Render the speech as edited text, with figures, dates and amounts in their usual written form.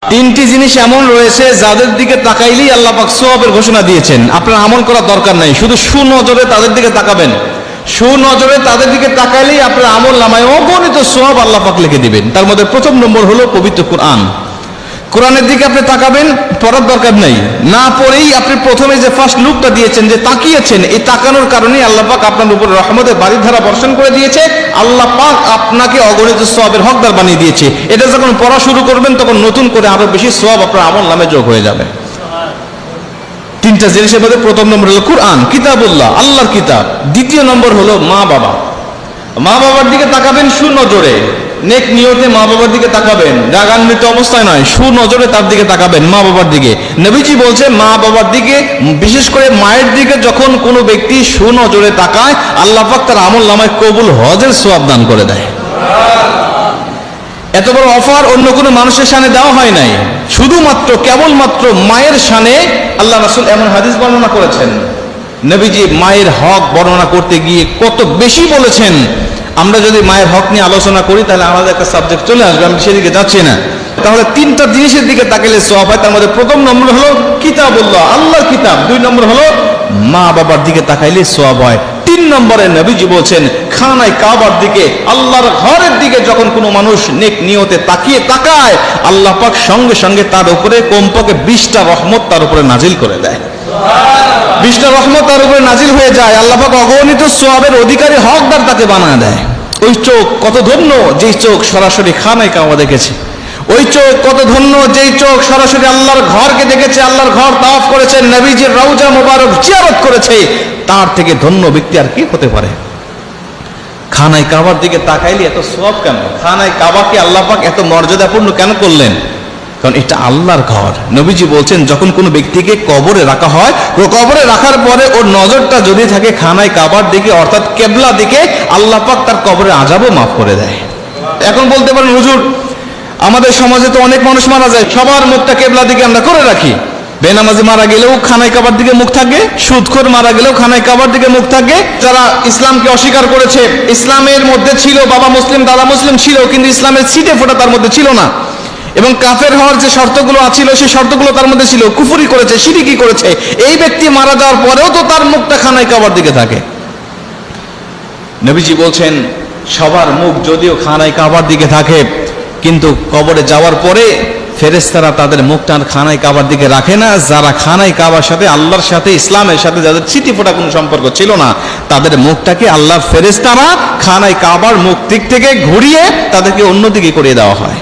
তিনটি জিনিস এমন রয়েছে যাদের দিকে তাকাইলেই আল্লাহ পাক সওয়াবের ঘোষণা দিয়েছেন। আপনার আমল করার দরকার নাই, শুধু সুনজরে তাদের দিকে তাকাবেন। সুনজরে তাদের দিকে তাকাইলেই আপনার আমল নামায় অগণিত সওয়াব আল্লাহ পাক লিখে দিবেন। তার মধ্যে প্রথম নম্বর হলো পবিত্র কোরআন। কোরআনের দিকে আপনি তাকাবেন, পড়ার দরকার নেই, না পড়েই আপনি প্রথমে যে ফার্স্ট লুকটা দিয়েছেন, যে তাকিয়েছেন, এই তাকানোর কারণেই আল্লাহ পাক আপনার উপর রহমতের বাড়িধারা বর্ষণ করে দিয়েছে। আল্লাহ পাক আপনাকে অগণিত সওয়াবের হকদার বানিয়ে দিয়েছে। এটা যখন পড়া শুরু করবেন তখন নতুন করে আরো বেশি সওয়াব আপনার আমল নামে যোগ হয়ে যাবে। তিনটা জিনিসের মধ্যে প্রথম নম্বর হলো কোরআন, কিতাবুল্লাহ, আল্লাহর কিতাব। দ্বিতীয় নম্বর হলো মা বাবা। মা বাবার দিকে তাকাবেন সুনজরে, নেক নিয়তে মা বাবার দিকে তাকাবেন, রাগান্বিত অবস্থায় নয়, সুনজরে তার দিকে তাকাবেন, মা বাবার দিকে। নবীজি বলছে মা বাবার দিকে, বিশেষ করে মায়ের দিকে যখন কোনো ব্যক্তি সুনজরে তাকায়, আল্লাহ পাক তার আমল নামায় কবুল হজের সওয়াব দান করে দেয়। এত বড় অফার অন্য কোনো মানুষের শানে দেওয়া হয় নাই, শুধুমাত্র কেবলমাত্র মায়ের শানে আল্লাহ রাসূল এমন হাদিস বর্ণনা করেছেন। নবীজি মায়ের হক বর্ণনা করতে গিয়ে কত বেশি বলেছেন। আমরা যদি মায়ের হক নিয়ে আলোচনা করি তাহলে আমাদের একটা সাবজেক্ট চলে আসবে, আমি সেদিকে যাচ্ছি না। তাহলে তিনটা জিনিসের দিকে তাকাইলে সওয়াব হয়। তার মধ্যে প্রথম নম্বর হলো কিতাবুল্লাহ, আল্লাহর কিতাব। দুই নম্বর হলো মা বাবার দিকে তাকাইলে সওয়াব হয়। তিন নম্বরে নবীজি বলছেন খানায় কাবার দিকে, আল্লাহর ঘরের দিকে যখন কোনো মানুষ নেক নিয়তে তাকায়, আল্লাহ পাক সঙ্গে সঙ্গে তার উপরে কমপক্ষে 20টা রহমত তার উপরে নাজিল করে দেয়। 20টা রহমত তার উপরে নাজিল হয়ে যায়। আল্লাহ পাক অগণিত সওয়াবের অধিকারী, হকদার তাকে বানায় দেয়। ওই চোখ কত ধন্য যেই চোখ সরাসরি খানায় কাবা দেখেছে। ওই চোখ কত ধন্য যেই চোখ সরাসরি আল্লাহর ঘরকে দেখেছে, আল্লাহর ঘর তাওয়াফ করেছে, নবীজির রওজা মোবারক জিয়ারত করেছে। তার থেকে ধন্য ব্যক্তি আর কি হতে পারে? খানায় কাবার দিকে তাকাইলে এত সওয়াব কেন? খানায় কাবাকে আল্লাহ পাক এত মর্যাদাপূর্ণ কেন করলেন? কারণ এটা আল্লাহর ঘর। নবীজি বলছেন যখন কোনো ব্যক্তিকে কবরে রাখা হয়, ও কবরে রাখার পরে ওর নজরটা যদি থাকে খানায় কাবার দিকে, অর্থাৎ কেবলা দিকে, আল্লাহ পাক তার কবরে আযাবও মাফ করে দেয়। এখন বলতে পারেন হুজুর আমাদের সমাজে তো অনেক মানুষ মারা যায়, সবার মুখটা কেবলা দিকে আমরা করে রাখি। বেনামাজি মারা গেলেও খানায় কাবার দিকে মুখ থাকে, সুদখোর মারা গেলেও খানায় কাবার দিকে মুখ থাকে। যারা ইসলামকে অস্বীকার করেছে, ইসলামের মধ্যে ছিল, বাবা মুসলিম দাদা মুসলিম ছিল, কিন্তু ইসলামের ছিটে ফোঁটা তার মধ্যে ছিল না, এবং কাফের হওয়ার যে শর্তগুলো ছিল সেই শর্তগুলো তার মধ্যে ছিল, কুফরি করেছে, শিরকি করেছে, এই ব্যক্তি মারা যাওয়ার পরেও তো তার মুখটা খানায় কাবার দিকে থাকে। নবীজি বলছেন সবার মুখ যদিও খানায় কাবার দিকে থাকে, কিন্তু কবরে যাওয়ার পরে ফেরেশতারা তাদের মুখটা খানায় কাবার দিকে রাখে না। যারা খানায় কাবার সাথে, আল্লাহর সাথে, ইসলামের সাথে যাদের ছিটি ফোঁটা কোনো সম্পর্ক ছিল না, তাদের মুখটাকে আল্লাহর ফেরেশতারা খানায় কাবার মুখ দিক থেকে ঘুরিয়ে তাদেরকে অন্যদিকে করিয়ে দেওয়া হয়।